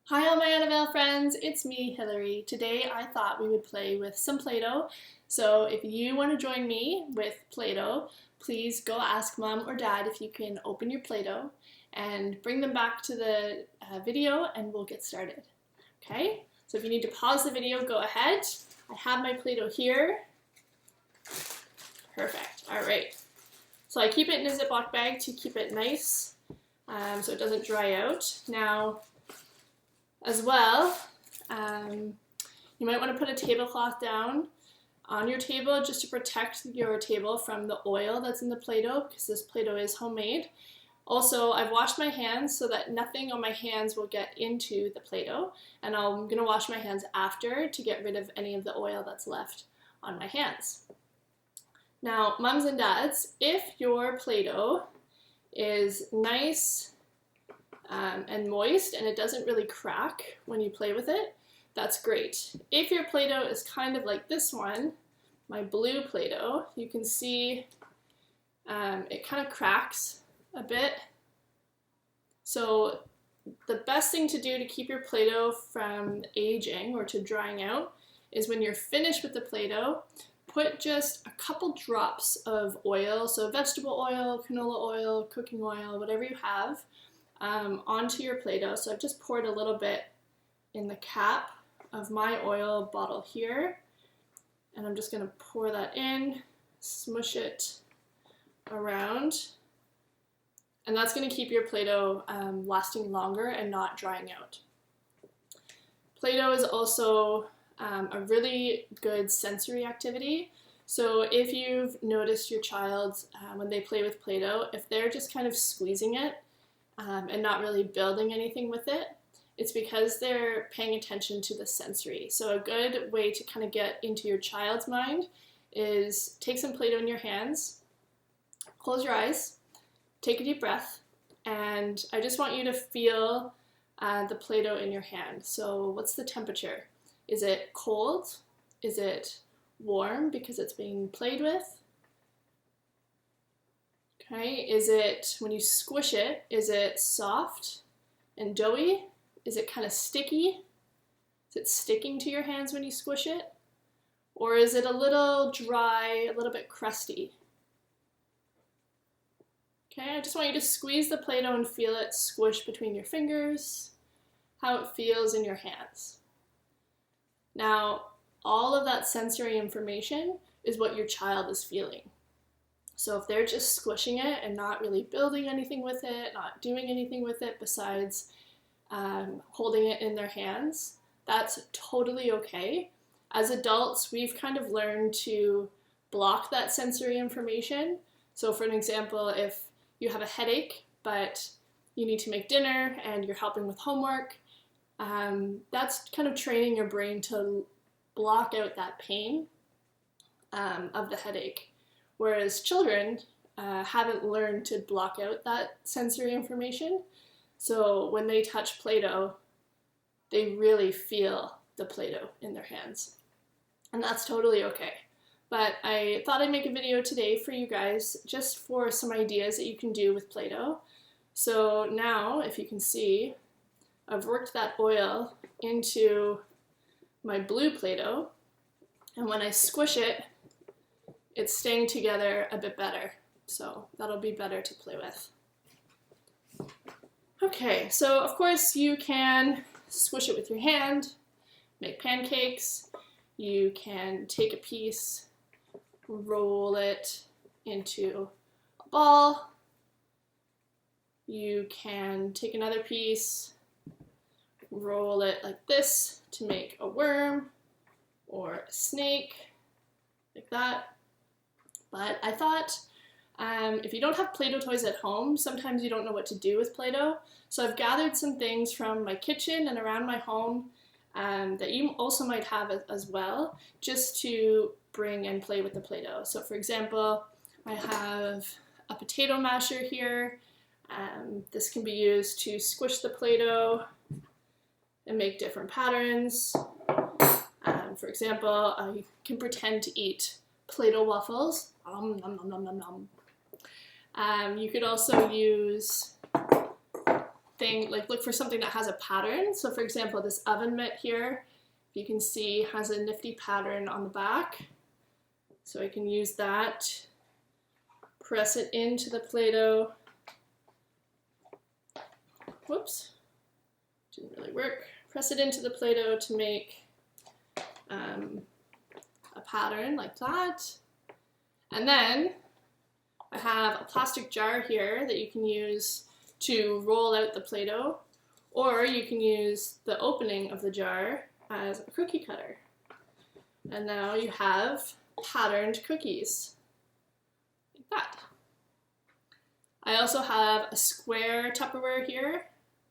Hi all my Annabelle friends, it's me, Hilary. Today I thought we would play with some Play-Doh. So if you want to join me with Play-Doh, please go ask Mom or Dad if you can open your Play-Doh and bring them back to the video and we'll get started. Okay, so if you need to pause the video, go ahead. I have my Play-Doh here. Perfect, alright. So I keep it in a Ziploc bag to keep it nice so it doesn't dry out. Now, as well, you might want to put a tablecloth down on your table just to protect your table from the oil that's in the Play-Doh, because this Play-Doh is homemade. Also, I've washed my hands so that nothing on my hands will get into the Play-Doh, and I'm going to wash my hands after to get rid of any of the oil that's left on my hands. Now, mums and dads, if your Play-Doh is nice and moist and it doesn't really crack when you play with it, that's great. If your Play-Doh is kind of like this one, my blue Play-Doh, you can see it kind of cracks a bit. So the best thing to do to keep your Play-Doh from aging or to drying out is when you're finished with the Play-Doh, put just a couple drops of oil, so vegetable oil, canola oil, cooking oil, whatever you have, onto your Play-Doh. So I've just poured a little bit in the cap of my oil bottle here, and I'm just going to pour that in, smush it around, and that's going to keep your Play-Doh lasting longer and not drying out. Play-Doh is also a really good sensory activity. So if you've noticed your child when they play with Play-Doh, if they're just kind of squeezing it and not really building anything with it, it's because they're paying attention to the sensory. So a good way to kind of get into your child's mind is take some Play-Doh in your hands, close your eyes, take a deep breath, and I just want you to feel the Play-Doh in your hand. So what's the temperature? Is it cold? Is it warm because it's being played with? Okay, is it, when you squish it, is it soft and doughy? Is it kind of sticky? Is it sticking to your hands when you squish it? Or is it a little dry, a little bit crusty? Okay, I just want you to squeeze the Play-Doh and feel it squish between your fingers, how it feels in your hands. Now, all of that sensory information is what your child is feeling. So if they're just squishing it and not really building anything with it, not doing anything with it besides holding it in their hands, that's totally okay. As adults, we've kind of learned to block that sensory information. So for an example, if you have a headache, but you need to make dinner and you're helping with homework, that's kind of training your brain to block out that pain of the headache. Whereas children haven't learned to block out that sensory information. So when they touch Play-Doh, they really feel the Play-Doh in their hands. And that's totally okay. But I thought I'd make a video today for you guys just for some ideas that you can do with Play-Doh. So now, if you can see, I've worked that oil into my blue Play-Doh, and when I squish it, it's staying together a bit better. So that'll be better to play with. Okay, so of course you can squish it with your hand, make pancakes. You can take a piece, roll it into a ball. You can take another piece, roll it like this to make a worm or a snake, like that. But I thought if you don't have Play-Doh toys at home, sometimes you don't know what to do with Play-Doh. So I've gathered some things from my kitchen and around my home that you also might have as well, just to bring and play with the Play-Doh. So for example, I have a potato masher here. This can be used to squish the Play-Doh and make different patterns. For example, you can pretend to eat Play-Doh waffles. Nom, nom, nom, nom, nom. You could also use thing, like look for something that has a pattern. So for example, this oven mitt here, you can see has a nifty pattern on the back. So I can use that, press it into the Play-Doh. Whoops, didn't really work. Press it into the Play-Doh to make a pattern like that. And then I have a plastic jar here that you can use to roll out the Play-Doh, or you can use the opening of the jar as a cookie cutter. And now you have patterned cookies, like that. I also have a square Tupperware here.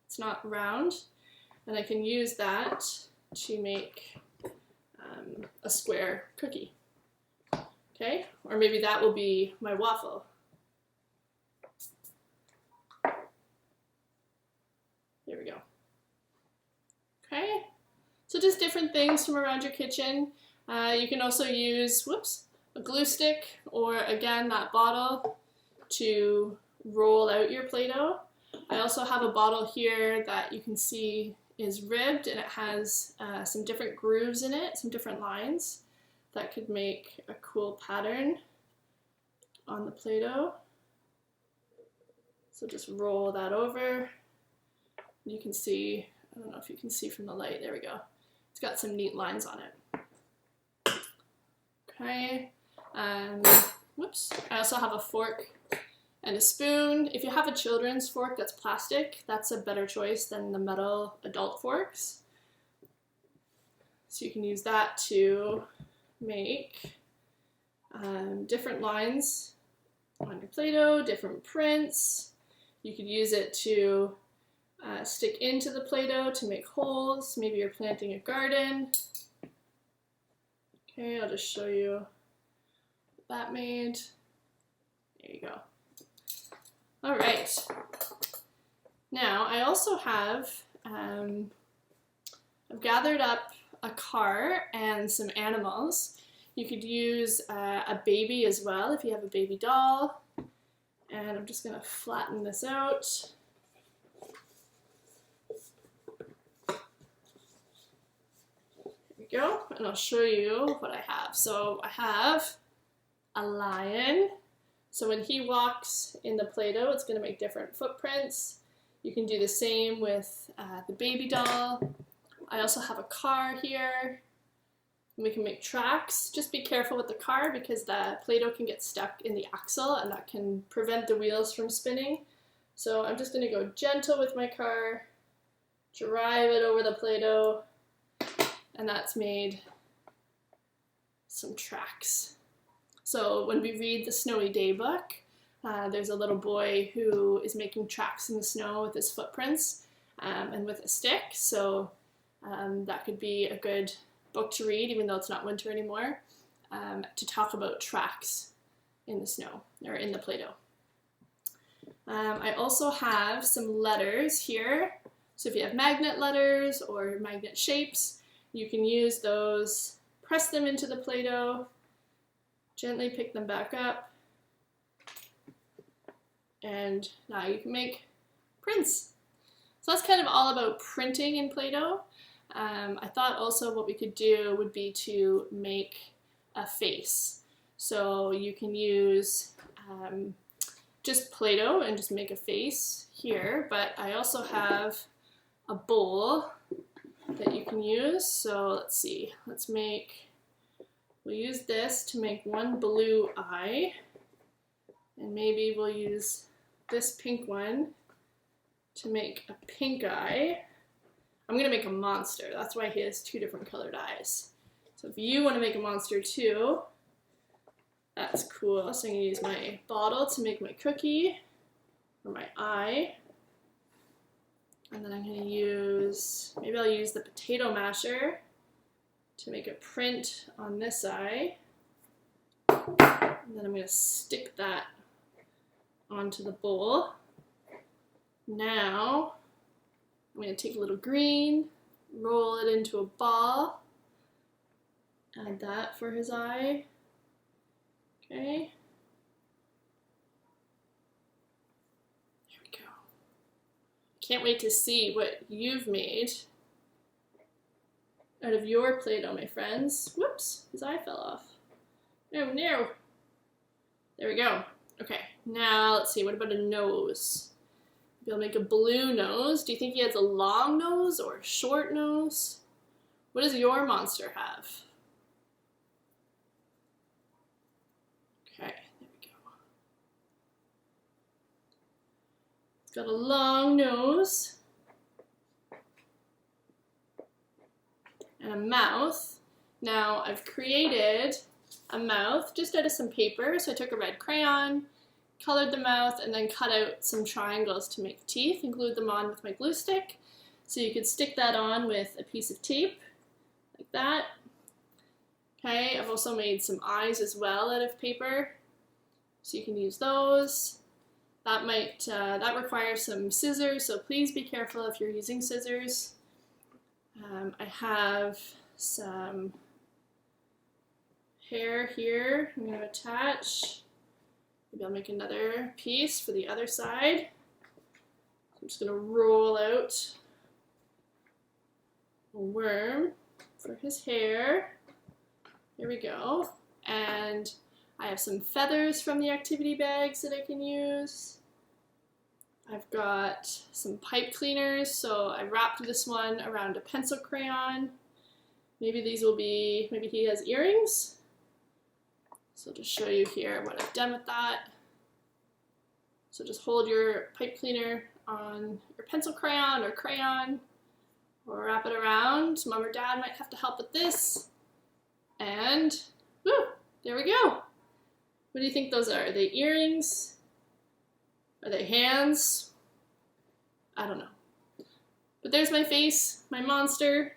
It's not round, and I can use that to make a square cookie. Okay, or maybe that will be my waffle. There we go. Okay, so just different things from around your kitchen. You can also use, a glue stick, or again, that bottle to roll out your Play-Doh. I also have a bottle here that you can see is ribbed, and it has some different grooves in it, some different lines that could make a cool pattern on the Play-Doh. So just roll that over. You can see, I don't know if you can see from the light, there we go. It's got some neat lines on it. Okay, I also have a fork and a spoon. If you have a children's fork that's plastic, that's a better choice than the metal adult forks. So you can use that to make different lines on your Play-Doh, different prints. You could use it to stick into the Play-Doh to make holes. Maybe you're planting a garden. Okay, I'll just show you what that made. There you go. All right. Now I also have, I've gathered up a car and some animals. You could use a baby as well if you have a baby doll. And I'm just gonna flatten this out. There we go, and I'll show you what I have. So I have a lion. So when he walks in the Play-Doh, it's gonna make different footprints. You can do the same with the baby doll. I also have a car here. We can make tracks. Just be careful with the car because the Play-Doh can get stuck in the axle and that can prevent the wheels from spinning. So I'm just gonna go gentle with my car, drive it over the Play-Doh, and that's made some tracks. So when we read the Snowy Day book, there's a little boy who is making tracks in the snow with his footprints and with a stick. So that could be a good book to read, even though it's not winter anymore, to talk about tracks in the snow or in the Play-Doh. I also have some letters here. So if you have magnet letters or magnet shapes, you can use those, press them into the Play-Doh, gently pick them back up, and now you can make prints. So that's kind of all about printing in Play-Doh. I thought also what we could do would be to make a face. So you can use just Play-Doh and just make a face here, but I also have a bowl that you can use. So let's see, we'll use this to make one blue eye, and maybe we'll use this pink one to make a pink eye. I'm gonna make a monster. That's why he has two different colored eyes. So if you want to make a monster too, that's cool. So I'm gonna use my bottle to make my cookie or my eye. And then I'm gonna use, maybe I'll use the potato masher to make a print on this eye. And then I'm gonna stick that onto the bowl. Now, I'm going to take a little green, roll it into a ball, add that for his eye. Okay. There we go. Can't wait to see what you've made out of your Play-Doh, my friends. Whoops, his eye fell off. Oh no. There we go. Okay, now let's see, what about a nose? Maybe I'll make a blue nose. Do you think he has a long nose or a short nose? What does your monster have? Okay, there we go. It's got a long nose. And a mouth. Now I've created a mouth just out of some paper. So I took a red crayon, colored the mouth, and then cut out some triangles to make teeth and glued them on with my glue stick. So you could stick that on with a piece of tape, like that. Okay, I've also made some eyes as well out of paper. So you can use those. That requires some scissors, so please be careful if you're using scissors. I have some hair here I'm going to attach. Maybe I'll make another piece for the other side. I'm just going to roll out a worm for his hair. Here we go. And I have some feathers from the activity bags that I can use. I've got some pipe cleaners, so I wrapped this one around a pencil crayon. Maybe he has earrings. So I'll just show you here what I've done with that. So just hold your pipe cleaner on your pencil crayon or wrap it around. Mom or Dad might have to help with this. And, woo, there we go. What do you think those are? Are they earrings? Are they hands? I don't know. But there's my face, my monster.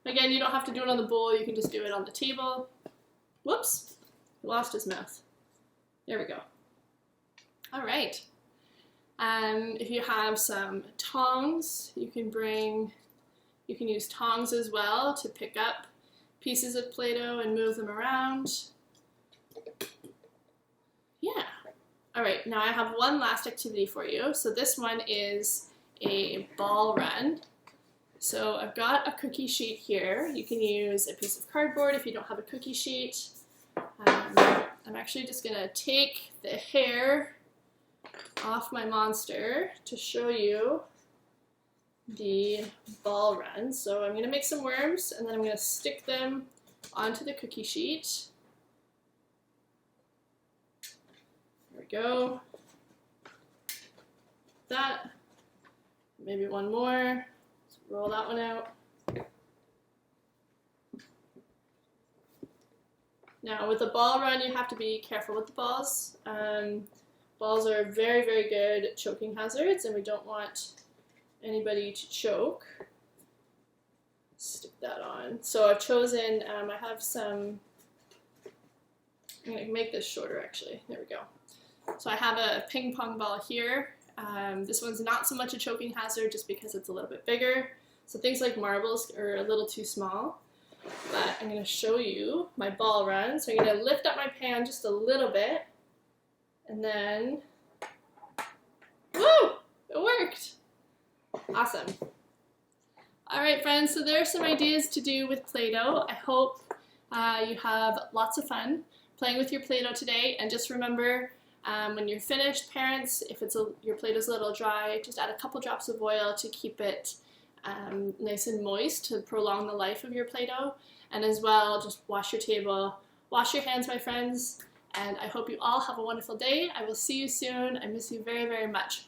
Again, you don't have to do it on the bowl, you can just do it on the table. Whoops, he lost his mouth. There we go. All right. If you have some tongs, you can use tongs as well to pick up pieces of Play-Doh and move them around. Yeah. All right, now I have one last activity for you. So this one is a ball run. So I've got a cookie sheet here. You can use a piece of cardboard if you don't have a cookie sheet. I'm actually just gonna take the hair off my monster to show you the ball run. So I'm gonna make some worms and then I'm gonna stick them onto the cookie sheet. There we go. That. Maybe one more. Let's roll that one out. Now with a ball run, you have to be careful with the balls. Balls are very, very good choking hazards, and we don't want anybody to choke. Stick that on. So I've chosen, I have some, I'm going to make this shorter actually. There we go. So I have a ping pong ball here. This one's not so much a choking hazard just because it's a little bit bigger. So things like marbles are a little too small. But I'm going to show you my ball run. So I'm going to lift up my pan just a little bit. And then, woo! It worked! Awesome. Alright friends, so there are some ideas to do with Play-Doh. I hope you have lots of fun playing with your Play-Doh today. And just remember, when you're finished, parents, if your Play-Doh's a little dry, just add a couple drops of oil to keep it nice and moist to prolong the life of your Play-Doh. And as well, just wash your table, wash your hands, my friends, and I hope you all have a wonderful day. I will see you soon. I miss you very, very much.